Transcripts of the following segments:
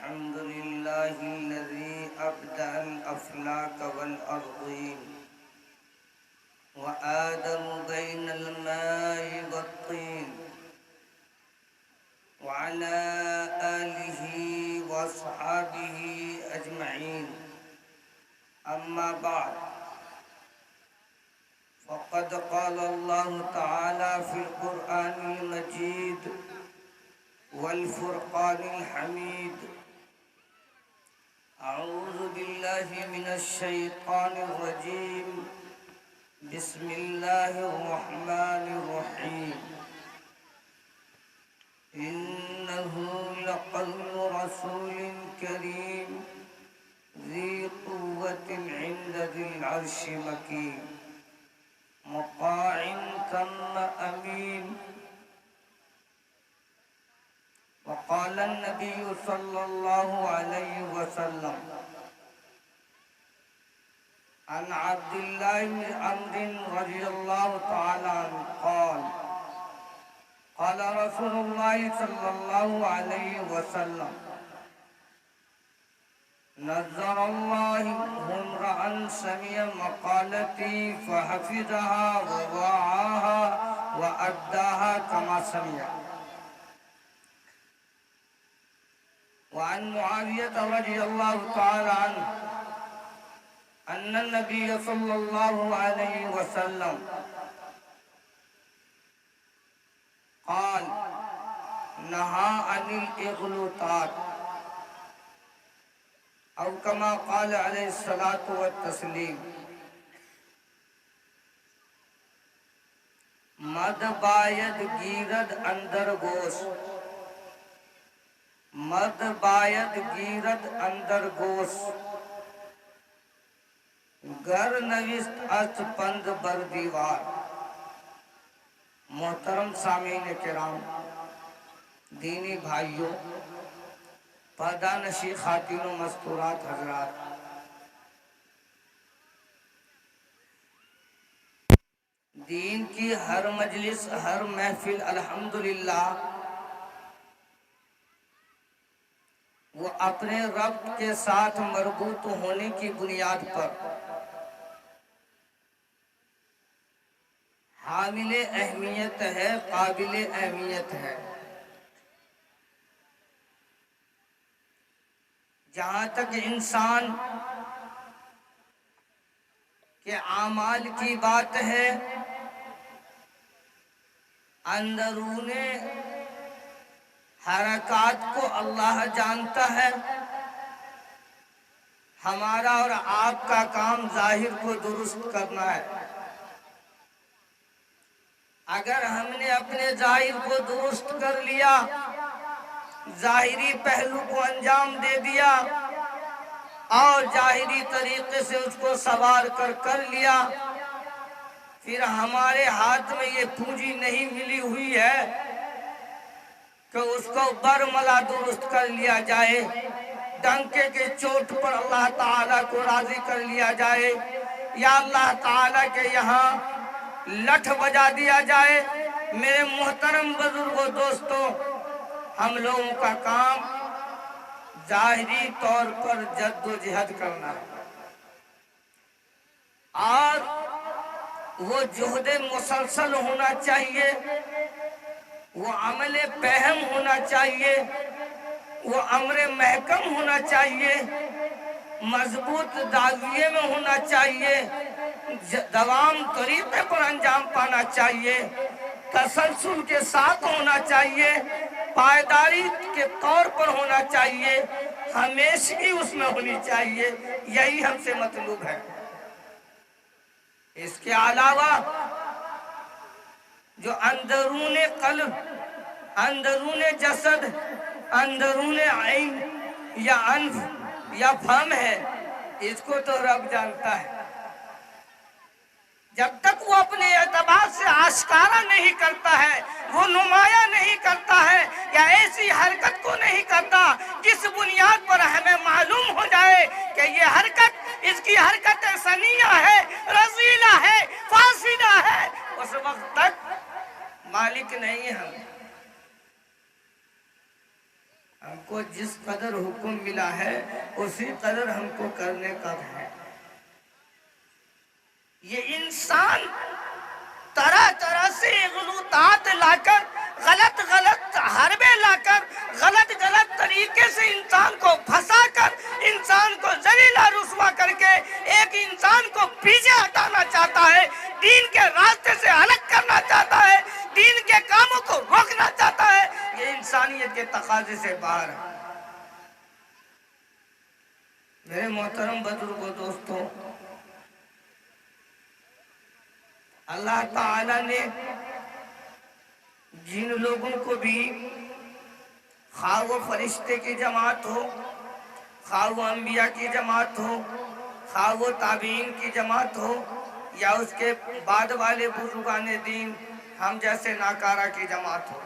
الحمد لله الذي أبدع الأفلاك والأرضين وآدم بين الماء والطين وعلى آله وأصحابه أجمعين. أما بعد، فقد قال الله تعالى في القرآن المجيد والفرقان الحميد: أعوذ بالله من الشيطان الرجيم، بسم الله الرحمن الرحيم. إنه لقول رسول كريم ذي قوة عند ذي العرش مكين مطاع ثم أمين. وقال النبي صلى الله عليه وسلم عن عبد الله بن عمرو رضي الله تعالى عنه قال: قال رسول الله صلى الله عليه وسلم: نظر الله امرأ سمع مقالتي فحفظها ووعاها وأداها كما سمع. وعن معاوية رضي الله تعالى عنه أن النبي صلى الله عليه وسلم قال: نهى عن الإغلوطات، او كما قال علیہ الصلاۃ والتسلیم. مد باید گیرد اندر گوش، مد باید گیرد اندر گوش، گر نویست است پند بر دیوار. محترم سامعین کرام، دینی بھائیوں، پردہ نشی خواتین و مستورات حضرات، دین کی ہر مجلس، ہر محفل الحمدللہ وہ اپنے رب کے ساتھ مربوط ہونے کی بنیاد پر حامل اہمیت ہے، قابل اہمیت ہے. جہاں تک انسان کے اعمال کی بات ہے، اندرون حرکات کو اللہ جانتا ہے. ہمارا اور آپ کا کام ظاہر کو درست کرنا ہے. اگر ہم نے اپنے ظاہر کو درست کر لیا، ظاہری پہلو کو انجام دے دیا اور ظاہری طریقے سے اس کو سوار کر لیا، پھر ہمارے ہاتھ میں یہ پونجی نہیں ملی ہوئی ہے کہ اس کو برملا درست کر لیا جائے، ڈنکے کے چوٹ پر اللہ تعالیٰ کو راضی کر لیا جائے، یا اللہ تعالیٰ کے یہاں لٹھ بجا دیا جائے. میرے محترم بزرگوں، دوستوں، ہم لوگوں کا کام ظاہری طور پر جد و جہد کرنا ہے، اور وہ جہد مسلسل ہونا چاہیے، وہ عمل پہم ہونا چاہیے، وہ امر محکم ہونا چاہیے، مضبوط دعویے میں ہونا چاہیے، دوام طریقے پر انجام پانا چاہیے، تسلسل کے ساتھ ہونا چاہیے، پائیداری کے طور پر ہونا چاہیے، ہمیشگی اس میں ہونی چاہیے. یہی ہم سے مطلوب ہے. اس کے علاوہ جو اندرون قلب، اندرون جسد، اندرون عین یا انف یا فم ہے، اس کو تو رب جانتا ہے. جب تک وہ اپنے اعتبار سے آشکارا نہیں کرتا ہے، وہ نمایاں نہیں کرتا ہے، یا ایسی حرکت کو نہیں کرتا جس بنیاد پر ہمیں معلوم ہو جائے کہ یہ حرکت، اس کی حرکت سنیہ ہے، رذیلہ ہے، فاسدہ ہے، اس وقت تک مالک نہیں ہم. ہم کو جس قدر حکم ملا ہے اسی قدر ہم کو کرنے کا ہے۔ یہ انسان طرح طرح سے غلوطات لا کر، غلط حربے لا کر، غلط طریقے سے انسان کو پھنسا کر، انسان کو ذلیلہ رسوا کر کے ایک انسان کو پیچھے ہٹانا چاہتا ہے، دین کے راستے سے الگ کرنا چاہتا ہے، دین کے کاموں کو روکنا چاہتا ہے۔ یہ انسانیت کے تقاضے سے باہر ہے۔ میرے محترم بزرگوں، دوستوں، اللہ تعالیٰ نے جن لوگوں کو بھی، خواہ وہ فرشتے کی جماعت ہو، خواہ وہ انبیاء کی جماعت ہو، خواہ وہ تابعین کی جماعت ہو، یا اس کے بعد والے بزرگان دین ہم جیسے ناکارہ کی جماعت ہو،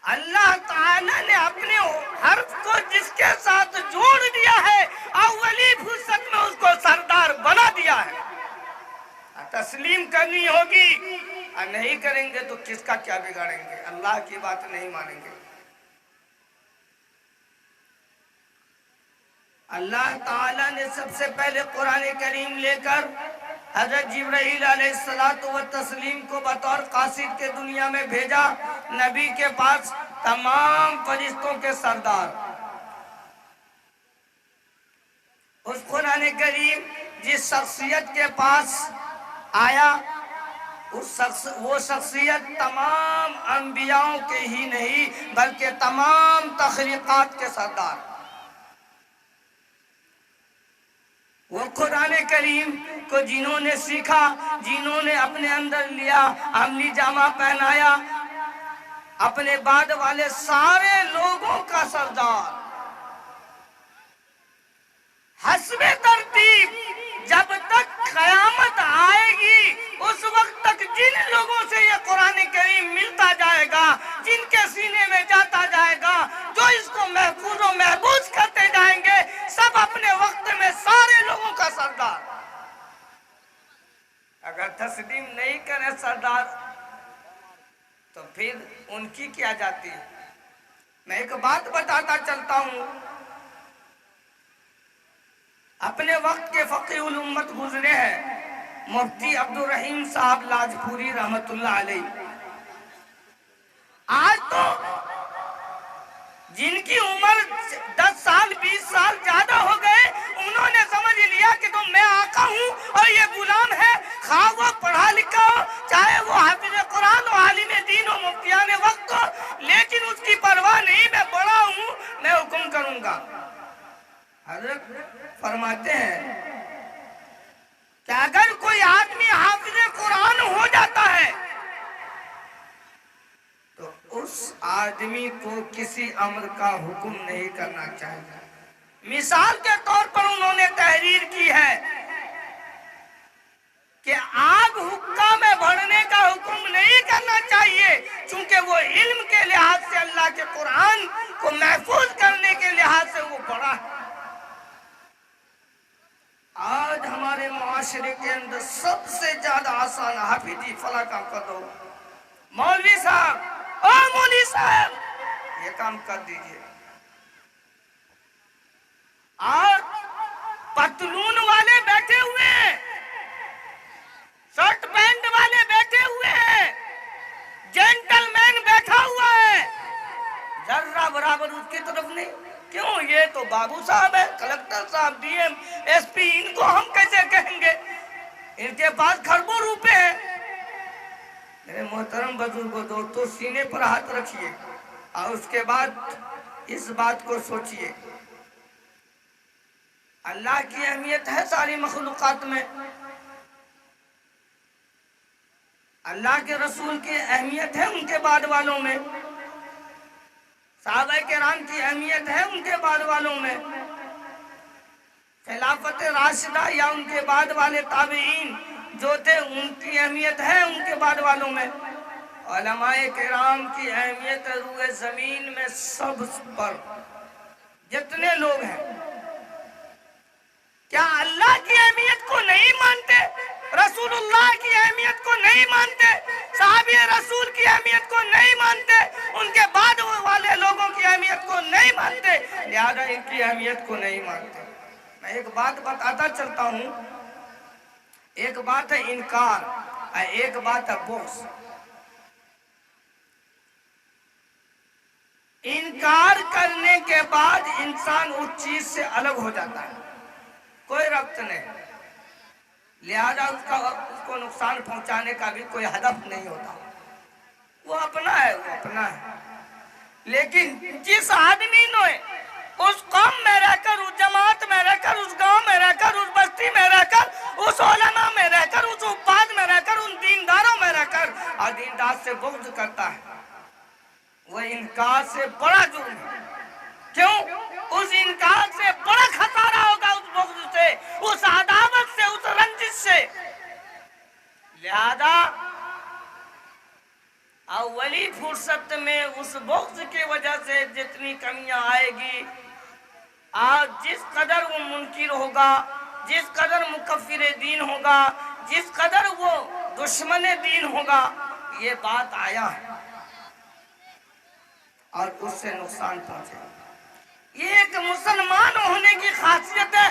اللہ تعالیٰ نے اپنے حرف کو جس کے ساتھ جوڑ دیا ہے، اولی فرصت میں اس کو سردار بنا دیا ہے۔ تسلیم کرنی ہوگی، اور نہیں کریں گے تو کس کا کیا بگاڑیں گے؟ اللہ کی بات نہیں مانیں گے۔ اللہ تعالیٰ نے سب سے پہلے قرآن کریم لے کر حضرت جبرائیل علیہ السلام کو بطور قاصد کے دنیا میں بھیجا، نبی کے پاس تمام فرشتوں کے سردار۔ اس قرآن کریم جس شخصیت کے پاس آیا، وہ شخصیت تمام انبیاءوں کے ہی نہیں بلکہ تمام تخلیقات کے سردار۔ وہ قرآن کریم کو جنہوں نے سیکھا، جنہوں نے اپنے اندر لیا، عملی جامہ پہنایا، اپنے بعد والے سارے لوگوں کا سردار۔ حسب ترتیب جب تک قیامت آئے گی اس وقت تک جن لوگوں سے یہ قرآن کریم ملتا جائے گا، جن کے سینے میں جاتا جائے گا، جو اس کو محفوظ و محفوظ کرتے جائیں گے، سب اپنے وقت میں سارے لوگوں کا سردار۔ اگر تسلیم نہیں کرے سردار تو پھر ان کی کیا جاتی ہے؟ میں ایک بات بتاتا چلتا ہوں، اپنے وقت کے فقیہ الامت گزرے ہیں مفتی عبدالرحیم صاحب لاجپوری رحمت اللہ علیہ۔ آج تو جن کی عمر 10 سال 20 سال زیادہ ہو گئے، انہوں نے سمجھ لیا کہ تو میں آقا ہوں اور یہ غلام ہے، خواہ وہ پڑھا لکھا ہو، چاہے وہ حافظ قرآن و عالم دین و مفتیان وقت ہو، لیکن اس کی پرواہ نہیں، میں بڑا ہوں، میں حکم کروں گا۔ حضرت فرماتے ہیں کہ اگر کوئی آدمی حافظ قرآن ہو جاتا ہے تو اس آدمی کو کسی امر کا حکم نہیں کرنا چاہیے۔ مثال کے طور پر انہوں نے تحریر کی ہے کہ آگ حقہ میں بڑھنے کا حکم نہیں کرنا چاہیے، چونکہ وہ علم کے لحاظ سے اللہ کے قرآن کو محفوظ کرنے کے لحاظ سے وہ بڑا ہے۔ آج ہمارے معاشرے کے اندر سب سے زیادہ آسان حافظ جی فلاں کام کر دو، مولوی صاحب او مولوی صاحب یہ کام کر دیجئے، اور پتلون والے بیٹھے ہوئے ہیں، شرٹ پینٹ والے بیٹھے ہوئے ہیں، جینٹل مین بیٹھا ہوا ہے، ذرہ برابر اس کی طرف نہیں۔ کیوں؟ یہ تو بابو صاحب ہے، کلکٹر صاحب، ڈی ایم، ایس پی، ان کو ہم کیسے کہیں گے؟ ان کے پاس کھربوں روپے ہیں۔ میرے محترم بزرگوں، دوستو، سینے پر ہاتھ رکھیے اور اس کے بعد اس بات کو سوچئے، اللہ کی اہمیت ہے ساری مخلوقات میں، اللہ کے رسول کی اہمیت ہے ان کے بعد والوں میں، صحابہ کرام کی اہمیت ہے ان کے بعد والوں میں، خلافت راشدہ یا ان کے بعد والے تابعین جو تھے ان کی اہمیت ہے ان کے بعد والوں میں، علماء کرام کی اہمیت روئے زمین میں سب پر جتنے لوگ ہیں۔ کیا اللہ کی اہمیت کو نہیں مانتے؟ رسول اللہ کی اہمیت کو نہیں مانتے؟ صحابی رسول کی اہمیت کو نہیں مانتے؟ ان کے بعد کی اہمیت کو نہیں مانتے. میں ایک بات بتاتا چلتا ہوں. ایک بات ہے انکار اور ایک بات ہے بغض. انکار کرنے کے بعد انسان اس چیز سے الگ ہو جاتا ہے, کوئی ربط نہیں, لہذا اس کو نقصان پہنچانے کا بھی کوئی ہدف نہیں ہوتا. وہ اپنا ہے, وہ اپنا ہے. لیکن جس آدمی نے اس قوم میں رہ کر, اس جماعت میں رہ کر, اس گاؤں میں رہ کر, اس بستی میں رہ کر, اس علماء میں رہ کر, اس عباد میں رہ کر, ان دینداروں میں رہ کر اور دیندار سے بغض کرتا ہے, وہ انکار سے بڑا جرم ہے. کیوں؟ اس انکار سے بڑا خسارہ ہوگا, اس بغض سے, اس عداوت سے, اس رنجش سے. لہذا اولی فرصت میں اس بغض کی وجہ سے جتنی کمیاں آئے گی, آج جس قدر وہ منکر ہوگا, جس قدر مکفر دین ہوگا, جس قدر وہ دشمن دین ہوگا, یہ بات آیا ہے اور اس سے نقصان پہنچے. یہ ایک مسلمان ہونے کی خاصیت ہے.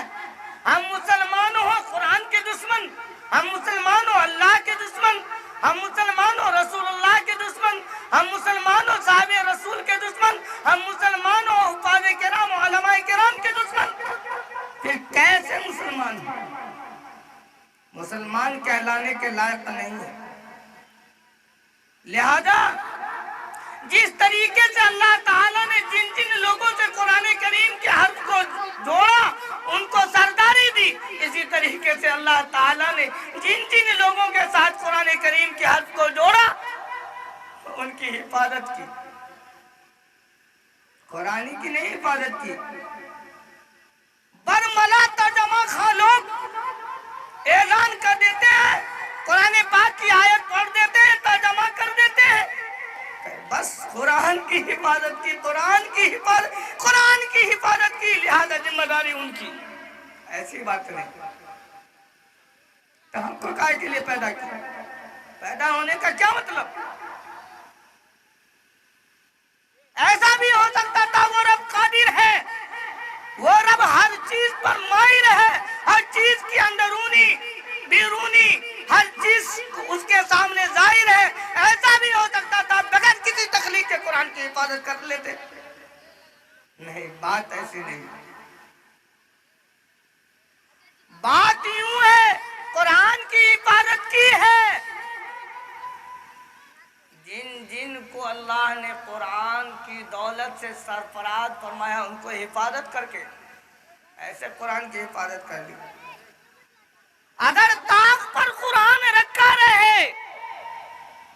ہم مسلمان ہوں قرآن کے دشمن, ہم مسلمان ہوں اللہ کے دشمن, ہم مسلمان ہوں رسول اللہ کے دشمن, ہم مسلمان ہوں صحابہ رسول کے دشمن, ہم مسلمان ہوں حفاظ کرام و علماء کرام کے دشمن. پھر کیسے مسلمان ہیں؟ مسلمان کہلانے کے لائق نہیں ہے. لہذا جس طریقے سے اللہ تعالیٰ نے جن جن لوگوں سے قرآن کریم کے حرف کو جوڑا, ان کو سرداری دی, اسی طریقے سے اللہ تعالیٰ نے جن جن لوگوں کے ساتھ قرآن کریم کے حرف کو جوڑا, ان کی حفاظت کی. قرآن کی نہیں حفاظت کی. برملا ترجمہ خواہ لوگ اعلان کر دیتے ہیں, قرآن پاک کی آیت پڑھ دیتے ہیں, ترجمہ کر دیتے ہیں, بس قرآن کی حفاظت کی, قرآن کی حفاظت, قرآن کی حفاظت کی, لہذا ذمہ داری ان کی. ایسی بات نہیں. تو ہم کو کائے کے لیے پیدا کیا؟ پیدا ہونے کا کیا مطلب؟ ایسا بھی ہو سکتا تھا وہ رب قادر ہے, وہ رب ہر چیز پر ماہر ہے, ہر چیز کی اندرونی بیرونی ہر چیز اس کے سامنے ظاہر ہے. ایسا بھی ہو سکتا تھا بغیر کسی تخلیق کے قرآن کی حفاظت کر لیتے. نہیں, بات ایسی نہیں. بات یوں ہے, قرآن کی حفاظت کی ہے. جن جن کو اللہ نے قرآن کی دولت سے سرفراز فرمایا, ان کو حفاظت کر کے ایسے قرآن کی حفاظت کر لی. اگر طاق پر قرآن رکھا رہے,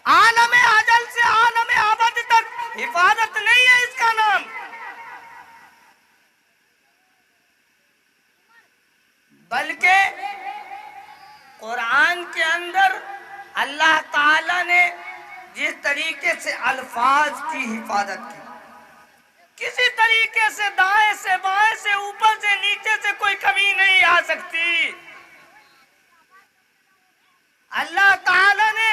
عالم اجل سے عالم ابد تک, حفاظت نہیں ہے اس کا نام. بلکہ قرآن کے اندر اللہ تعالی نے جس طریقے سے الفاظ کی حفاظت کی, کسی طریقے سے دائیں سے بائیں سے اوپر سے نیچے سے کوئی کمی نہیں آ سکتی. اللہ تعالی نے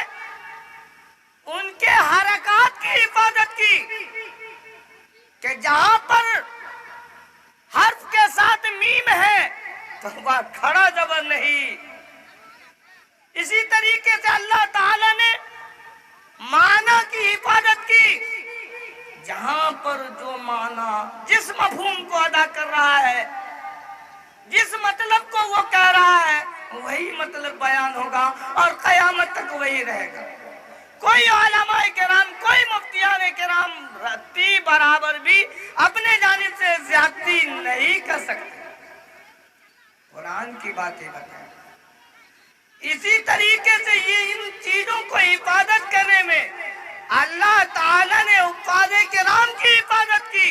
ان کے حرکات کی حفاظت کی کہ جہاں پر حرف کے ساتھ میم ہے تو وہاں کھڑا زبر نہیں. اسی طریقے سے اللہ تعالی نے معنی کی حفاظت کی, جہاں پر جو معنی جس مفہوم کو ادا کر رہا ہے, جس مطلب کو وہ کہہ رہا ہے, وہی مطلب بیان ہوگا اور قیامت تک وہی رہے گا. کوئی علماء کرام, کوئی مفتیان کرام رتی برابر بھی اپنے جانب سے زیادتی نہیں کر سکتے. قرآن کی باتیں بتائیں. اسی طریقے سے یہ ان چیزوں کو حفاظت کرنے میں اللہ تعالی نے حفاظ کرام کی حفاظت کی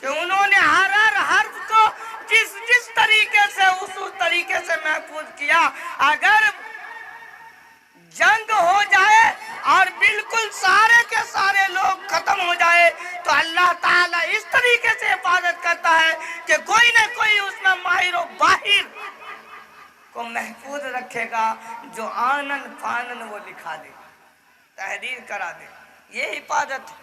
کہ انہوں نے ہر حرف کو جس طریقے سے اس طریقے سے محفوظ کیا. اگر جنگ ہو جائے اور بالکل سارے کے سارے لوگ ختم ہو جائے تو اللہ تعالیٰ اس طریقے سے حفاظت کرتا ہے کہ کوئی نہ کوئی اس میں ماہر و باہر کو محفوظ رکھے گا, جو آنن فانن وہ لکھا دے, تحریر کرا دے. یہ حفاظت ہے.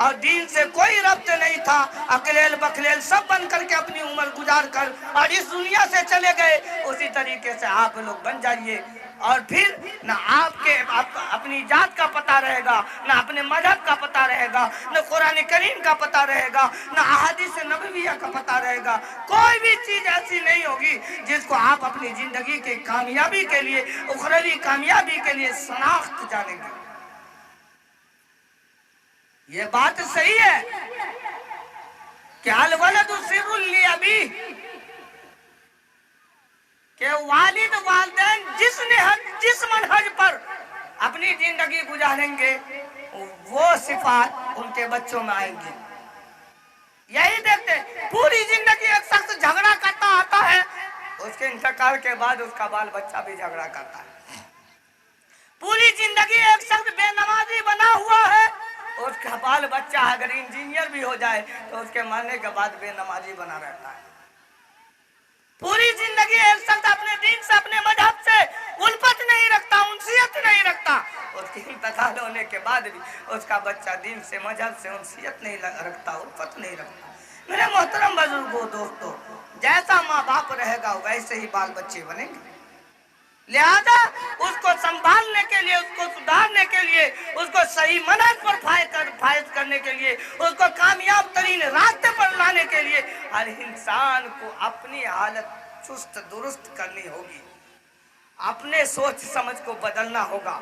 اور دین سے کوئی ربط نہیں تھا، اکلیل بکلیل سب بن کر کے اپنی عمر گزار کر اور اس دنیا سے چلے گئے، اسی طریقے سے آپ لوگ بن جائیے، اور پھر نہ آپ کے اپنی ذات کا پتہ رہے گا، نہ اپنے مذہب کا پتہ رہے گا، نہ قرآن کریم کا پتہ رہے گا، نہ احادیث نبویہ کا پتہ رہے گا۔ کوئی بھی چیز ایسی نہیں ہوگی جس کو آپ اپنی زندگی کی کامیابی کے لیے، اخروی کامیابی کے لیے شناخت جانیں گے۔ یہ بات صحیح ہے کہ الولد سر لابیہ، کہ والد والدین جس منہج پر اپنی زندگی گزاریں گے وہ صفات ان کے بچوں میں آئیں گی۔ یہی دیکھتے ہیں پوری زندگی ایک شخص جھگڑا کرتا آتا ہے، اس کے انتقال کے بعد اس کا بال بچہ بھی جھگڑا کرتا ہے۔ پوری زندگی ایک شخص بے نمازی بنا ہوا ہے، اس کا بال بچہ اگر انجینئر بھی ہو جائے تو اس کے مرنے کے بعد بے نمازی بنا رہتا ہے۔ پوری زندگی ایک شخص اپنے دین سے، اپنے مذہب سے الفت نہیں رکھتا، انسیت نہیں رکھتا، اس کے انتقال ہونے کے بعد بھی اس کا بچہ دین سے، مذہب سے انسیت نہیں رکھتا، الفت نہیں رکھتا۔ میرے محترم بزرگوں، دوستو، جیسا ماں باپ رہے گا ویسے ہی بال بچے بنیں گے۔ لہذا اس کو سنبھالنے کے لیے، اس کو سدھارنے کے لیے، اس کو صحیح منہج پر فائز کرنے کے لیے، اس کو کامیاب ترین راستے پر لانے کے لیے ہر انسان کو اپنی حالت چست درست کرنی ہوگی، اپنے سوچ سمجھ کو بدلنا ہوگا۔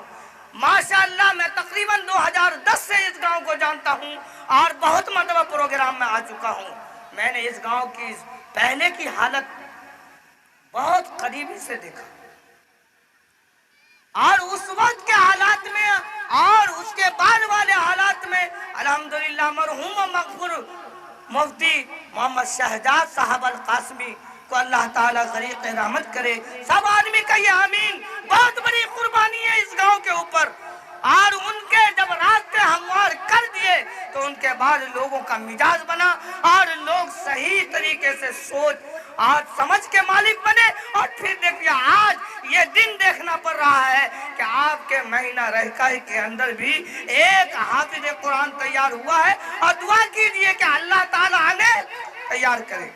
ماشاءاللہ میں تقریباً 2010 سے اس گاؤں کو جانتا ہوں اور بہت مرتبہ پروگرام میں آ چکا ہوں۔ میں نے اس گاؤں کی پہلے کی حالت بہت قریبی سے دیکھا، اور اس وقت کے حالات میں اور اس کے بعد والے حالات میں الحمدللہ مرحوم و مغفور مفتی محمد شہزاد صاحب القاسمی کو اللہ تعالیٰ غریق رحمت کرے، سب آدمی کہیے آمین۔ بہت بڑی قربانی ہے اس گاؤں کے اوپر، اور ان کے جب راستے ہموار کر دیے تو ان کے بعد لوگوں کا مزاج بنا اور لوگ صحیح طریقے سے سوچ اور سمجھ کے مالک بنے۔ اور پھر دیکھیے آج یہ دن دیکھنا پڑ رہا ہے کہ آپ کے مہینہ رہکائی کے اندر بھی ایک حافظ قرآن تیار ہوا ہے، اور دعا کیجئے کہ اللہ تعالیٰ ہمیں تیار کرے۔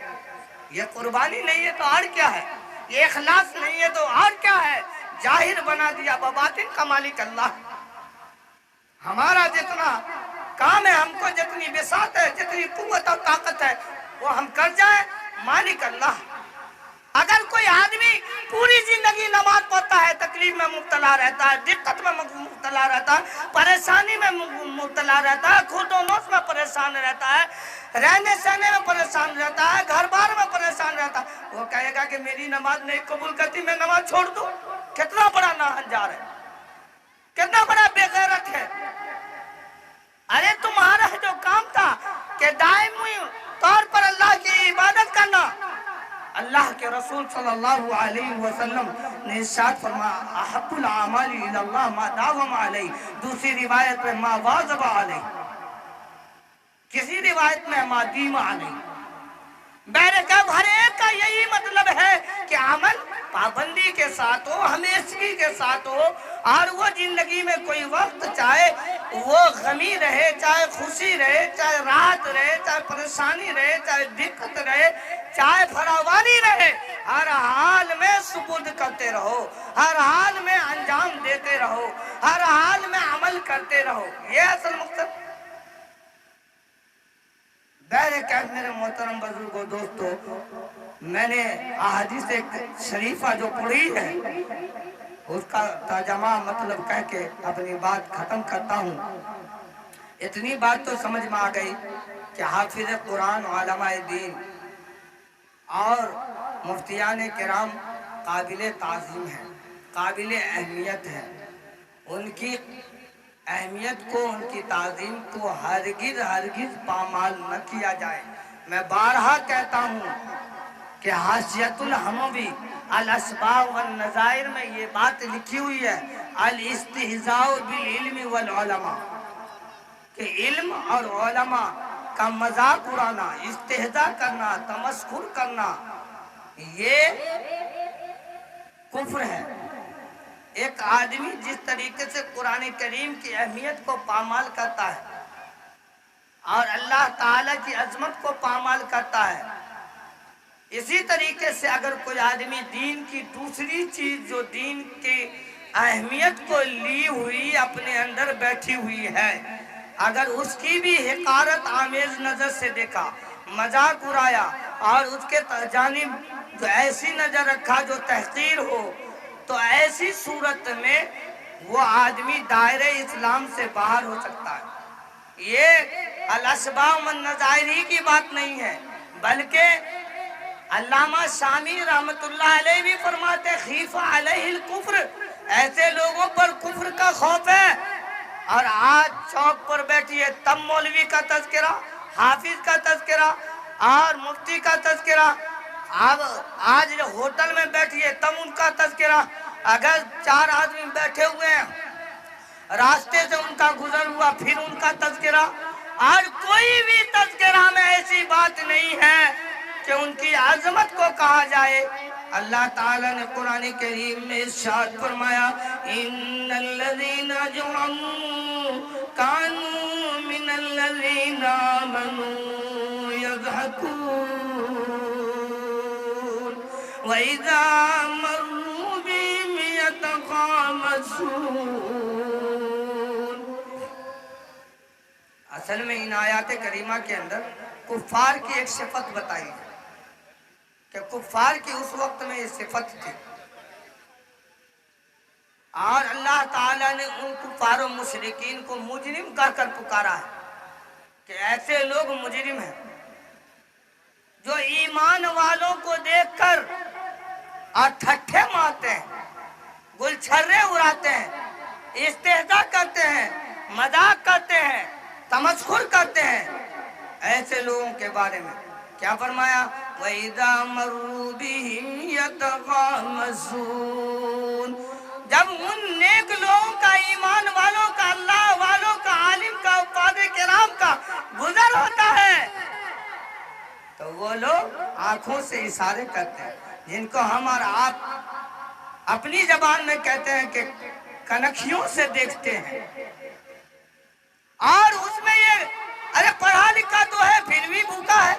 یہ قربانی نہیں ہے تو اور کیا ہے؟ یہ اخلاص نہیں ہے تو اور کیا ہے؟ ظاہر بنا دیا بباطن کا مالک اللہ۔ ہمارا جتنا کام ہے، ہم کو جتنی بساط ہے، جتنی قوت اور طاقت ہے، وہ ہم کر جائیں، مالک اللہ۔ اگر کوئی آدمی پوری زندگی نماز پڑھتا ہے، تکلیف میں مبتلا رہتا ہے، دقت میں مبتلا رہتا ہے، پریشانی میں مبتلا رہتا ہے، خود و نفس میں پریشان رہتا ہے، رہنے سہنے میں پریشان رہتا ہے، گھر بار میں پریشان رہتا ہے، وہ کہے گا کہ میری نماز نہیں قبول کرتی، میں نماز چھوڑ دوں؟ کتنا بڑا ناہنجار ہے، کتنا بڑا بے غیرت ہے۔ ارے تمہارا جو کام تھا کہ دائمی طور پر اللہ کی عبادت کرنا، اللہ کے رسول صلی اللہ علیہ وسلم نے ارشاد فرمایا احب الاعمال الی اللہ ما داوم علیہ، دوسری روایت میں ما واظب علیہ، کسی روایت میں ما دیم علیہ۔ میرے کہا ہر ایک کا یہی مطلب ہے کہ عمل پابندی کے ساتھ ہو، ہمیشگی کے ساتھ ہو، اور وہ زندگی میں کوئی وقت چاہے وہ غمی رہے، چاہے خوشی رہے، چاہے راحت رہے، چاہے پریشانی رہے، چاہے دقت رہے، چاہے فراوانی رہے، ہر حال میں سپرد کرتے رہو، ہر حال میں انجام دیتے رہو، ہر حال میں عمل کرتے رہو۔ یہ اصل مقصد۔ میرے محترم بزرگوں، دوستو، میں نے احادیث شریفہ جو پڑھی ہے اس کا ترجمہ مطلب کہہ کے اپنی بات ختم کرتا ہوں۔ اتنی بات تو سمجھ میں آ گئی کہ حافظ قرآن، علماء دین اور مفتیان کرام قابل تعظیم ہیں، قابل اہمیت ہیں۔ ان کی اہمیت کو، ان کی تعظیم کو ہرگز پامال نہ کیا جائے۔ میں بارہا کہتا ہوں کہ حاشیۃ الحموی الاسباب والنظائر میں یہ بات لکھی ہوئی ہے الاستہزاء بالعلم والعلماء، کہ علم اور علماء کا مذاق اڑانا، استہزاء کرنا، تمسخر کرنا، یہ کفر ہے۔ ایک آدمی جس طریقے سے قرآن کریم کی اہمیت کو پامال کرتا ہے، اور اللہ تعالیٰ کی عظمت کو پامال کرتا ہے۔ اسی طریقے سے اگر کوئی آدمی دین کی دوسری چیز جو دین کی اہمیت کو لی ہوئی اپنے اندر بیٹھی ہوئی ہے، اگر اس کی بھی حقارت آمیز نظر سے دیکھا، مذاق اڑایا اور اس کے جانب جو ایسی نظر رکھا جو تحقیر ہو، تو ایسی صورت میں وہ آدمی دائرہ اسلام سے باہر ہو سکتا ہے۔ یہ الاسباب والنظائر ہی کی بات نہیں ہے، بلکہ علامہ شامی رحمت اللہ علیہ بھی فرماتے خیف علیہ الکفر، ایسے لوگوں پر کفر کا خوف ہے۔ اور آج چوک پر بیٹھی ہے تب مولوی کا تذکرہ، حافظ کا تذکرہ اور مفتی کا تذکرہ، اب آج ہوٹل میں بیٹھی ہے تب ان کا تذکرہ، اگر 4 آدمی بیٹھے ہوئے ہیں راستے سے ان کا گزر ہوا پھر ان کا تذکرہ، اور کوئی بھی تذکرہ میں ایسی بات نہیں ہے کہ ان کی عظمت کو کہا جائے۔ اللہ تعالیٰ نے قرآن کریم میں ارشاد فرمایا ان الذین اجرموا کانوا من الذین آمنوا یضحکون وَإِذَا مَرُّوا بِهِمْ يَتَغَامَزُونَ۔ اصل میں ان آیات کریمہ کے اندر کفار کی ایک صفت بتائی ہے کہ کفار کی اس وقت میں یہ صفت تھی، اور اللہ تعالیٰ نے ان کفار و مشرکین کو مجرم کہہ کر پکارا ہے کہ ایسے لوگ مجرم ہیں جو ایمان والوں کو دیکھ کر اور ٹھٹھے مارتے ہیں، گلچھرے اڑاتے ہیں، استہزاء کرتے ہیں، مذاق کرتے ہیں، تمسخر کرتے ہیں۔ ایسے لوگوں کے بارے میں کیا فرمایا وَإِذَا مَرُّوا بِهِمْ يَتَغَامَزُونَ، جب ان نیک لوگوں کا، ایمان والوں کا، اللہ والوں کا، عالم کا، حفاظ کرام کا گزر ہوتا ہے تو وہ لوگ آنکھوں سے اشارے کرتے ہیں، جن کو ہم اور آپ اپنی زبان میں کہتے ہیں کہ کنکھیوں سے دیکھتے ہیں، اور اس میں یہ ارے پڑھا لکھا تو ہے پھر بھی بھوکا ہے،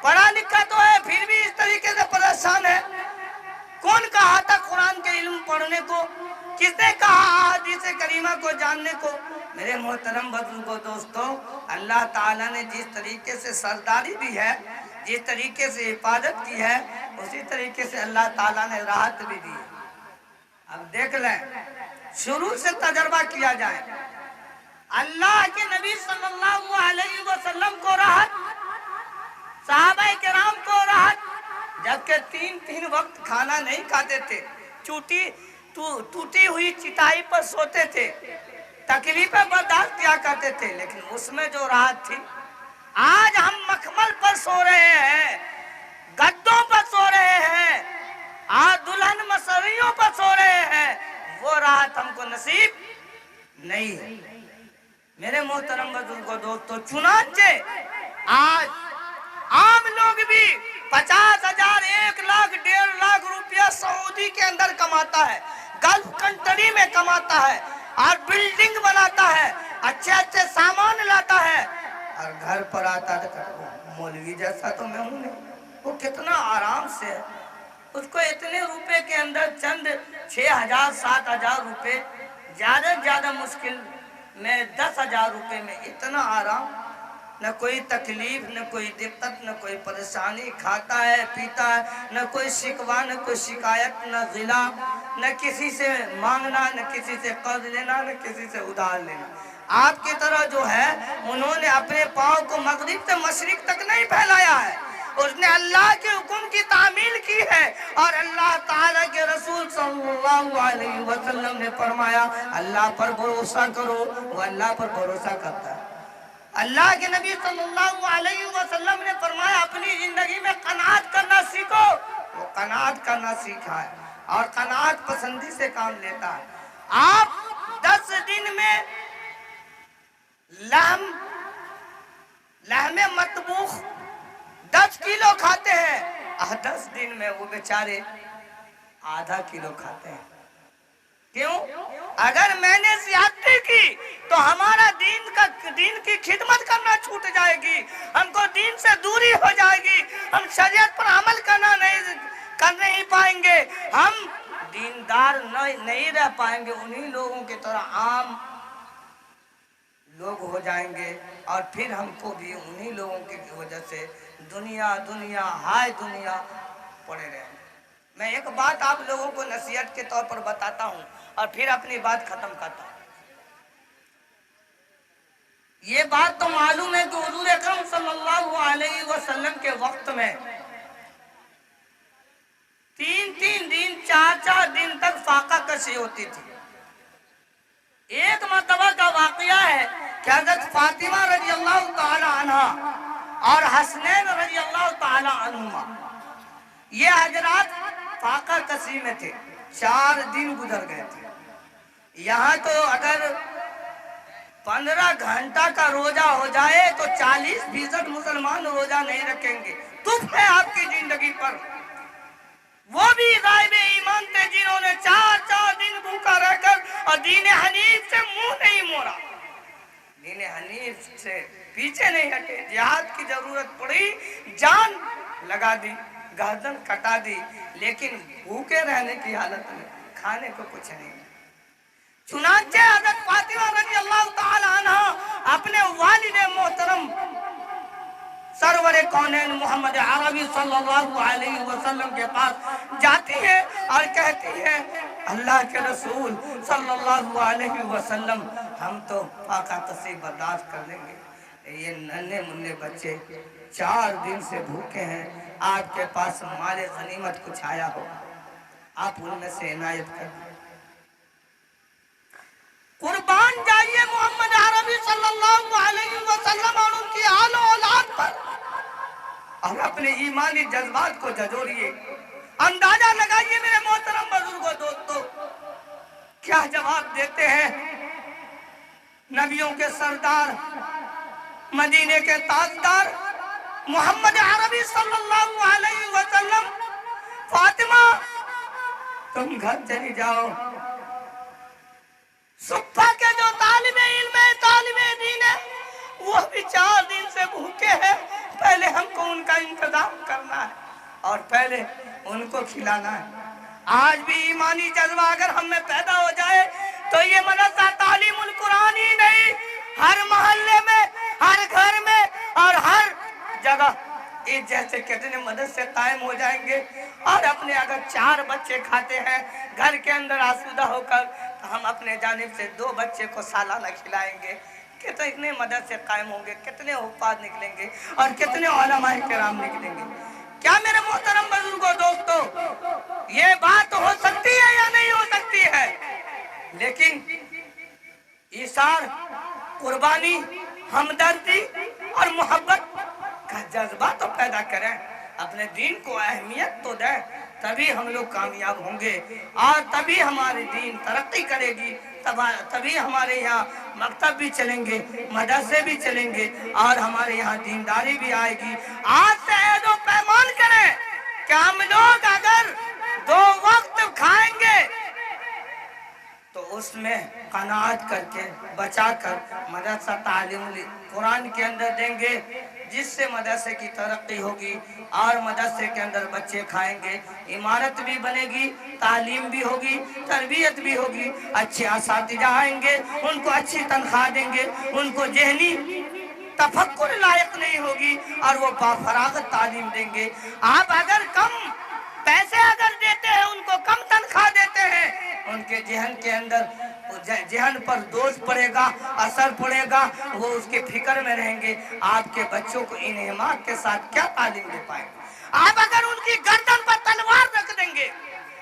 پڑھا لکھا تو ہے پھر بھی اس طریقے سے پریشان ہے۔ کون کہا تھا قرآن کے علم پڑھنے کو؟ کس نے کہا احادیث کریمہ کو جاننے کو؟ میرے محترم بزرگوں دوستوں، اللہ تعالیٰ نے جس طریقے سے سرداری دی ہے، جس طریقے سے حفاظت کی ہے، اسی طریقے سے اللہ تعالیٰ نے راحت بھی دی ہے۔ اب دیکھ لیں، شروع سے تجربہ کیا جائے، اللہ کے نبی صلی اللہ علیہ وسلم کو راحت، صحابہ کرام کو راحت، جبکہ 3 وقت کھانا نہیں کھاتے تھے، ٹوٹی ہوئی چٹائی پر سوتے تھے، تکلیفیں برداشت کیا کرتے تھے، لیکن اس میں جو راحت تھی، آج ہم مخمل پر سو رہے ہیں، گدوں پر سو رہے ہیں، آج دلہن مسریوں پر سو رہے ہیں، وہ راحت ہم کو نصیب نہیں ہے۔ میرے محترم بزرگوں دوستو، چنانچہ آج عام لوگ بھی 50,000، 1 لاکھ، 1.5 لاکھ روپیہ سعودی کے اندر کماتا ہے، گلف کنٹری میں کماتا ہے، اور بلڈنگ بناتا ہے، اچھے اچھے سامان لاتا ہے، اور گھر پر آتا ہے مولوی جیسا تو میں ہوں نہیں۔ وہ کتنا آرام سے ہے، اس کو اتنے روپے کے اندر چند 6,000 7,000 روپے، زیادہ زیادہ مشکل میں 10,000 روپے میں اتنا آرام، نہ کوئی تکلیف، نہ کوئی دقت، نہ کوئی پریشانی، کھاتا ہے پیتا ہے، نہ کوئی شکوہ، نہ کوئی شکایت، نہ غلا، نہ کسی سے مانگنا، نہ کسی سے قرض لینا، نہ کسی سے ادھار لینا۔ آپ کی طرح جو ہے انہوں نے اپنے پاؤں کو مغرب سے مشرق تک نہیں پھیلایا ہے، اس نے اللہ کے حکم کی تعمیل کی ہے، اور اللہ تعالیٰ کے رسول صلی اللہ علیہ وسلم نے فرمایا اللہ پر بھروسہ کرو، وہ اللہ پر بھروسہ کرتا ہے۔ اللہ کے نبی صلی اللہ علیہ وسلم نے فرمایا اپنی زندگی میں قناعت کرنا سیکھو، وہ قناعت کرنا سیکھا ہے، اور قناعت پسندی سے کام لیتا ہے۔ آپ 10 دن میں لحم مطبوخ 10 کلو کھاتے ہیں، اور 10 دن میں وہ بیچارے ½ کلو کھاتے ہیں۔ کیوں؟ اگر میں نے زیادتی کی تو ہمارا دین کی خدمت کرنا چھوٹ جائے گی، ہم کو دین سے دوری ہو جائے گی، ہم شریعت پر عمل کر نہیں پائیں گے، ہم دیندار نہیں رہ پائیں گے، انہی لوگوں کی طرح عام لوگ ہو جائیں گے، اور پھر ہم کو بھی انہی لوگوں کی وجہ سے دنیا ہائے دنیا پڑے رہیں گے۔ میں ایک بات آپ لوگوں کو نصیحت کے طور پر بتاتا ہوں اور پھر اپنی بات ختم کرتا ہوں۔ یہ بات تو معلوم ہے کہ حضور اکرم صلی اللہ علیہ وسلم کے وقت میں 3 دن 4 دن تک فاقہ کشی ہوتی تھی۔ ایک مرتبہ کا واقعہ ہے کہ حضرت فاطمہ رضی اللہ تعالی عنہ اور حسنین رضی اللہ تعالی عنہما یہ حضرات فاقہ کشی میں تھے، 4 دن گزر گئے تھے۔ یہاں تو اگر 15 گھنٹہ کا روزہ ہو جائے تو 40% مسلمان روزہ نہیں رکھیں گے، تف ہے آپ کی زندگی پر۔ وہ بھی غائب ایمان تھے جنہوں نے 4 دن بھوکا رہ کر اور دین حنیف سے منہ نہیں موڑا، دین حنیف سے پیچھے نہیں ہٹے، جہاد کی ضرورت پڑی جان لگا دی، گردن کٹا دی، لیکن بھوکے رہنے کی حالت میں کھانے کو کچھ نہیں۔ چنانچہ حضرت فاطمہ رضی اللہ تعالی عنہ اپنے والد محترم سرور کونین محمد عربی صلی اللہ علیہ وسلم کے پاس جاتی ہے اور کہتی ہے اللہ کے رسول صلی اللہ علیہ وسلم ہم تو فاقہ کشی برداشت کر لیں گے، یہ ننھے منھے بچے 4 دن سے بھوکے ہیں، آپ کے پاس مال غنیمت کچھ آیا ہو، آپ ان میں سے عنایت کر دیں۔ قربان جائیے محمد عربی صلی اللہ علیہ وسلم اور ان کی آل و اولاد پر، اور اپنے ایمانی جذبات کو جھجھوڑیے۔ اندازہ لگائیے میرے محترم بزرگوں دوستو، کیا جواب دیتے ہیں نبیوں کے سردار، مدینے کے تاجدار محمد عربی صلی اللہ علیہ وسلم، فاطمہ تم گھر چلی جاؤ، صفہ کے جو طالب علم ہے، طالب دین ہے، وہ بھی 4 دن سے بھوکے ہیں، پہلے ہم کو ان کا انتظام کرنا ہے اور پہلے ان کو کھلانا ہے۔ آج بھی ایمانی جذبہ اگر ہم میں پیدا ہو جائے تو یہ مدرسہ تعلیم القرآن ہی نہیں، ہر محلے میں، ہر گھر میں اور ہر جگہ اس جیسے کتنے مدرسے قائم ہو جائیں گے، اور اپنے اگر 4 بچے کھاتے ہیں گھر کے اندر آسودہ ہو کر، تو ہم اپنے جانب سے 2 بچے کو سالانہ کھلائیں گے، کتنے مدرسے قائم ہوں گے، کتنے حفاظ نکلیں گے اور کتنے علماء کرام نکلیں گے۔ کیا میرے محترم بزرگوں دوستو یہ بات ہو سکتی ہے یا نہیں ہو سکتی ہے؟ لیکن ایثار، قربانی، ہمدردی اور محبت کا جذبہ تو پیدا کریں، اپنے دین کو اہمیت تو دیں، تبھی ہم لوگ کامیاب ہوں گے اور تبھی ہمارے دین ترقی کرے گی، تبھی ہمارے یہاں مکتب بھی چلیں گے، مدرسے بھی چلیں گے اور ہمارے یہاں دینداری بھی آئے گی۔ آج سے عہد و پیمان کریں کہ ہم لوگ اگر 2 وقت کھائیں گے تو اس میں قناعت کر کے بچا کر مدرسہ تعلیم قرآن کے اندر دیں گے، جس سے مدرسے کی ترقی ہوگی اور مدرسے کے اندر بچے کھائیں گے، عمارت بھی بنے گی، تعلیم بھی ہوگی، تربیت بھی ہوگی، اچھے اساتذہ آئیں گے، ان کو اچھی تنخواہ دیں گے، ان کو ذہنی تفکر لائق نہیں ہوگی اور وہ بافراغت تعلیم دیں گے۔ آپ اگر کم پیسے اگر دیتے ہیں، ان کو کم تنخواہ دیتے ہیں، ان کے ذہن کے اندر ذہن پر دوش پڑے گا، اثر پڑے گا، وہ اس کے فکر میں رہیں گے، آپ کے بچوں کو انہماک کے ساتھ کیا تعلیم دے پائیں گے۔ آپ اگر ان کی گردن پر تلوار رکھ دیں گے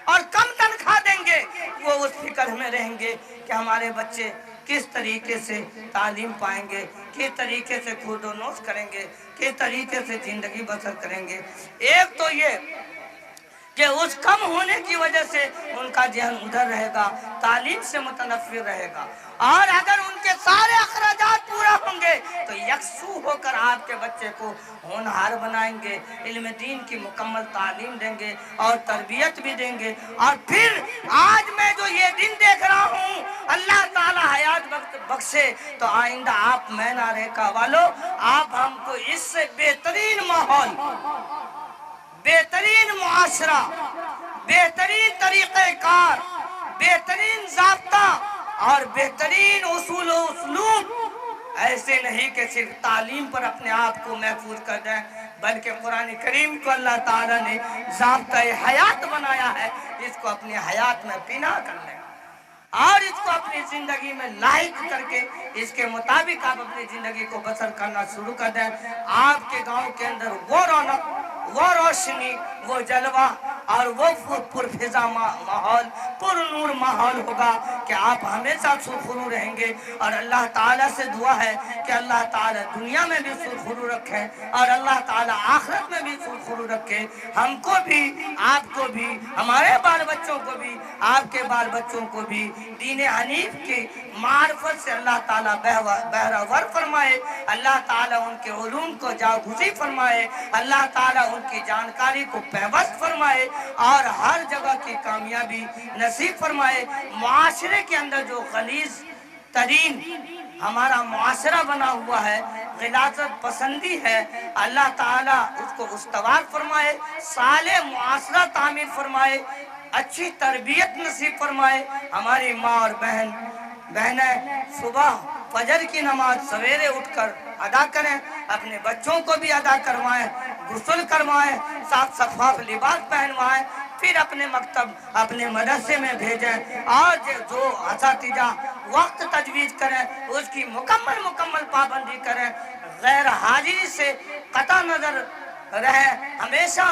اور کم تنخواہ دیں گے، وہ اس فکر میں رہیں گے کہ ہمارے بچے کس طریقے سے تعلیم پائیں گے، کس طریقے سے خود و نوش کریں گے، کس طریقے سے زندگی بسر کریں گے۔ ایک تو یہ کہ اس کم ہونے کی وجہ سے ان کا ذہن ادھر رہے گا، تعلیم سے متنفر رہے گا، اور اگر ان کے سارے اخراجات پورا ہوں گے تو یکسو ہو کر آپ کے بچے کو ہونہار بنائیں گے، علم دین کی مکمل تعلیم دیں گے اور تربیت بھی دیں گے۔ اور پھر آج میں جو یہ دن دیکھ رہا ہوں، اللہ تعالی حیات وقت بخشے تو آئندہ آپ مینا ریکا والو آپ ہم کو اس سے بہترین ماحول، بہترین معاشرہ، بہترین طریقہ کار، بہترین ضابطہ اور بہترین اصول و اسلوب، ایسے نہیں کہ صرف تعلیم پر اپنے آپ کو محفوظ کر دیں، بلکہ قرآن کریم کو اللہ تعالیٰ نے ضابطۂ حیات بنایا ہے، اس کو اپنی حیات میں بنا کر لیں اور اس کو اپنی زندگی میں لاحق کر کے اس کے مطابق آپ اپنی زندگی کو بسر کرنا شروع کر دیں۔ آپ کے گاؤں کے اندر وہ رونق، وہ روشنی، وہ جلوہ اور وہ پرفضا ماحول، پر نور ماحول ہوگا کہ آپ ہمیشہ سرخرو رہیں گے۔ اور اللہ تعالیٰ سے دعا ہے کہ اللہ تعالیٰ دنیا میں بھی سرخرو رکھے اور اللہ تعالیٰ آخرت میں بھی سرخرو رکھے، ہم کو بھی، آپ کو بھی، ہمارے بال بچوں کو بھی، آپ کے بال بچوں کو بھی دین حنیف کی معرفت سے اللہ تعالیٰ بہرور فرمائے، اللہ تعالیٰ ان کے علوم کو جاگزی فرمائے، اللہ تعالیٰ ان کی جانکاری کو پیوست فرمائے اور ہر جگہ کی کامیابی نصیب فرمائے۔ معاشرے کے اندر جو غلیظ ترین ہمارا معاشرہ بنا ہوا ہے، غلاظت پسندی ہے، اللہ تعالیٰ اس کو استوار فرمائے، صالح معاشرہ تعمیر فرمائے، اچھی تربیت نصیب فرمائے۔ ہماری ماں اور بہنیں صبح فجر کی نماز سویرے اٹھ کر ادا کریں، اپنے بچوں کو بھی ادا کروائیں، غسل کروائیں، صاف شفاف لباس پہنوائیں، پھر اپنے مکتب، اپنے مدرسے میں بھیجیں اور جو اساتذہ وقت تجویز کریں اس کی مکمل پابندی کریں، غیر حاضری سے قطع نظر رہیں، ہمیشہ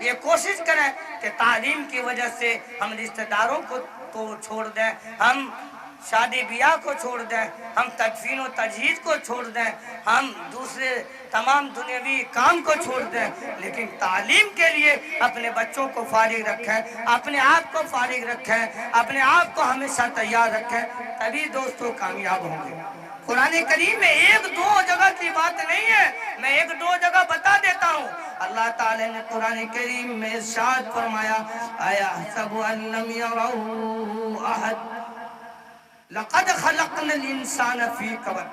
یہ کوشش کریں کہ تعلیم کی وجہ سے ہم رشتہ داروں کو چھوڑ دیں، ہم شادی بیاہ کو چھوڑ دیں، ہم تدفین و تجہیز کو چھوڑ دیں، ہم دوسرے تمام دنیاوی کام کو چھوڑ دیں، لیکن تعلیم کے لیے اپنے بچوں کو فارغ رکھیں، اپنے آپ کو فارغ رکھیں، اپنے آپ کو ہمیشہ تیار رکھیں، تبھی دوستوں کامیاب ہوں گے۔ قرآن کریم میں ایک دو جگہ کی بات نہیں ہے، میں ایک دو جگہ بتا دیتا ہوں۔ اللہ تعالی نے قرآن کریم میں ارشاد فرمایا، اَيَحْسَبُ أَن لَّمْ يَرَوْهُ أَحَدٌ لَقَدْ خَلَقْنَا الْإِنسَانَ فِي كَبَدٍ۔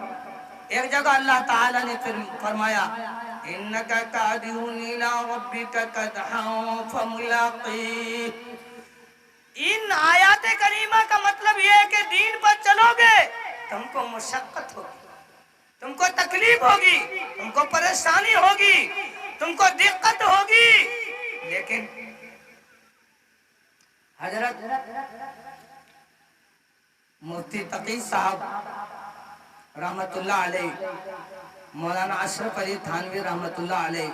ایک جگہ اللہ تعالی نے پھر فرمایا، إِنَّكَ كَادِحٌ إِلَىٰ رَبِّكَ كَدْحًا فَمُلَاقِيهِ۔ ان آیات کریمہ کا مطلب یہ ہے کہ دین پر چلو گے تم کو مشقت ہوگی، تم کو تکلیف ہوگی، تم کو پریشانی ہوگی، تم کو دقت ہوگی، لیکن حضرت مفتی تقی صاحب رحمت اللہ علیہ، مولانا اشرف علی تھانوی رحمت اللہ علیہ،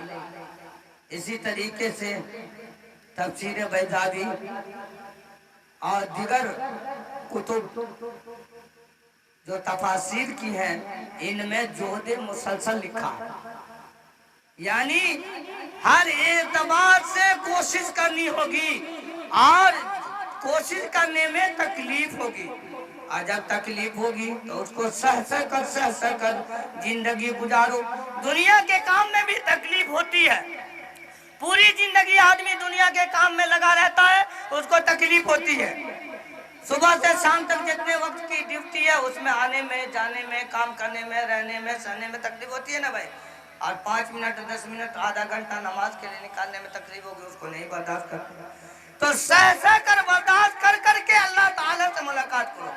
اسی طریقے سے تفسیر بیضاوی اور دیگر کتب جو تفاسیر کی ہیں ان میں جہد مسلسل لکھا ہے، یعنی ہر اعتبار سے کوشش کرنی ہوگی اور کوشش کرنے میں تکلیف ہوگی، اور جب تکلیف ہوگی تو اس کو سہ کر زندگی گزارو۔ دنیا کے کام میں بھی تکلیف ہوتی ہے، پوری زندگی آدمی دنیا کے کام میں لگا رہتا ہے، اس کو تکلیف ہوتی ہے، صبح سے شام تک جتنے وقت کی ڈیوٹی ہے اس میں آنے میں، جانے میں، کام کرنے میں، رہنے میں، سہنے میں تکلیف ہوتی ہے نا بھائی، اور 5 منٹ 10 منٹ آدھا گھنٹہ نماز کے لیے نکالنے میں تکلیف ہوگی، اس کو نہیں برداشت کرتے، تو سہ کر برداشت کر کے اللہ تعالیٰ سے ملاقات کرو۔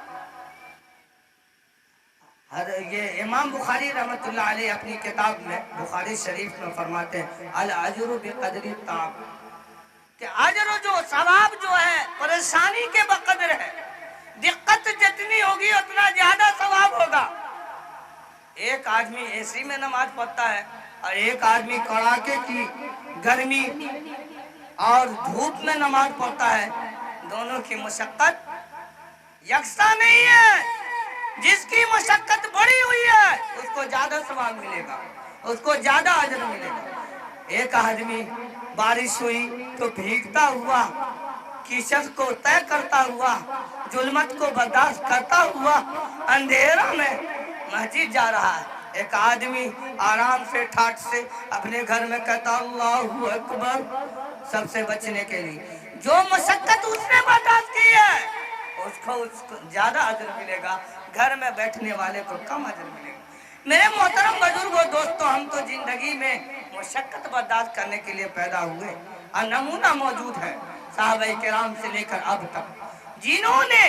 یہ امام بخاری رحمت اللہ علیہ اپنی کتاب میں بخاری شریف میں فرماتے ہیں، الْأَجْرُ بِقَدْرِ التَّعَبِ، کہ اجر جو ثواب جو ہے پریشانی کے بقدر ہے، دقت جتنی ہوگی اتنا زیادہ ثواب ہوگا۔ ایک آدمی اے سی میں نماز پڑھتا ہے اور ایک آدمی کڑاکے کی گرمی اور دھوپ میں نماز پڑھتا ہے، دونوں کی مشقت یکساں نہیں ہے، جس کی مشقت بڑی ہوئی ہے اس کو زیادہ ثواب ملے گا، اس کو زیادہ اجر ملے گا۔ ایک آدمی بارش ہوئی تو بھیگتا ہوا، کیچڑ کو طے کرتا ہوا، ظلمت کو برداشت کرتا ہوا اندھیرا میں مسجد جا رہا ہے، ایک آدمی آرام سے ٹھاٹ سے اپنے گھر میں کہتا اللہ اکبر، سب سے بچنے کے لیے۔ جو مشقت اس نے برداشت کی ہے اس کو اس کو زیادہ اجر ملے گا، گھر میں بیٹھنے والے کو کم اجر ملے گا۔ میرے محترم بزرگوں، دوستوں، ہم تو زندگی میں مشقت برداشت کرنے کے لیے پیدا ہوئے، اور نمونہ موجود ہے صحابہ کرام سے لے کر اب تک، جنہوں نے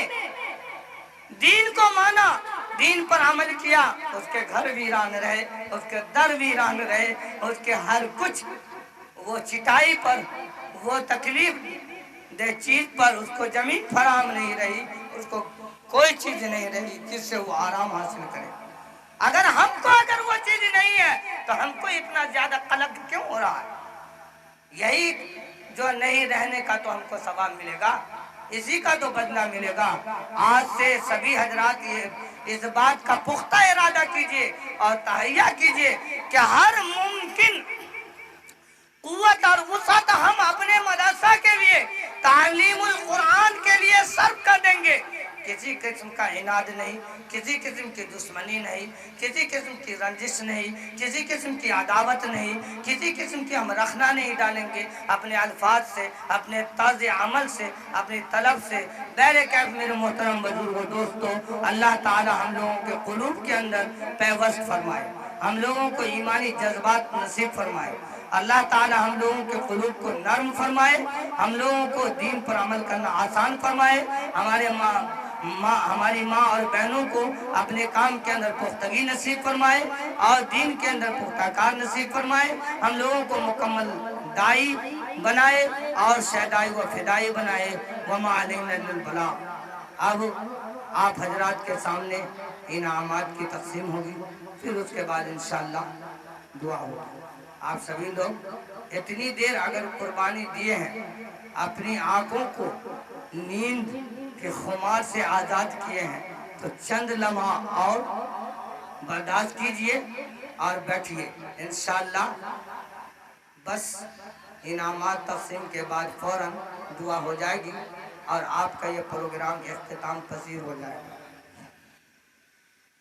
دین کو مانا، دین پر عمل کیا، اس کے گھر ویران رہے، اس کے در ویران رہے، اس کے ہر کچھ، وہ چٹائی پر، وہ تکلیف دہ چیز پر اس کو زمین فراہم نہیں رہی، اس کو کوئی چیز نہیں رہی جس سے وہ آرام حاصل کرے۔ اگر وہ چیز نہیں ہے تو ہم کو اتنا زیادہ قلق کیوں ہو رہا ہے؟ یہی جو نہیں رہنے کا تو ہم کو ثواب ملے گا، اسی کا تو بدلہ ملے گا۔ آج سے سبھی حضرات اس بات کا پختہ ارادہ کیجئے اور تہیہ کیجئے کہ ہر ممکن قوت اور وسعت ہم اپنے مدرسہ کے لیے، تعلیم القرآن کے لیے صرف کر دیں گے۔ کسی قسم کا عناد نہیں، کسی قسم کی دشمنی نہیں، کسی قسم کی رنجش نہیں، کسی قسم کی عداوت نہیں، کسی قسم کی ہم رخنہ نہیں ڈالیں گے اپنے الفاظ سے، اپنے طرز عمل سے، اپنی طلب سے۔ بہرکیف میرے محترم بزرگوں، دوستوں، اللہ تعالی ہم لوگوں کے قلوب کے اندر پیوست فرمائے، ہم لوگوں کو ایمانی جذبات نصیب فرمائے، اللہ تعالی ہم لوگوں کے قلوب کو نرم فرمائے، ہم لوگوں کو دین پر عمل کرنا آسان فرمائے، ہماری ماں اور بہنوں کو اپنے کام کے اندر پختگی نصیب فرمائے اور دین کے اندر پختہ کار نصیب فرمائے، ہم لوگوں کو مکمل دائی بنائے اور شہدائی و فدائی بنائے۔ وما علینا الا البلاغ۔ اب آپ حضرات کے سامنے انعامات کی تقسیم ہوگی، پھر اس کے بعد انشاءاللہ دعا ہوگی۔ آپ سبھی لوگ اتنی دیر اگر قربانی دیے ہیں، اپنی آنکھوں کو نیند کے خمار سے آزاد کیے ہیں، تو چند لمحہ اور برداشت کیجئے اور بیٹھیے، انشاءاللہ بس انعامات تقسیم کے بعد فوراً دعا ہو جائے گی اور آپ کا یہ پروگرام اختتام پذیر ہو جائے گا۔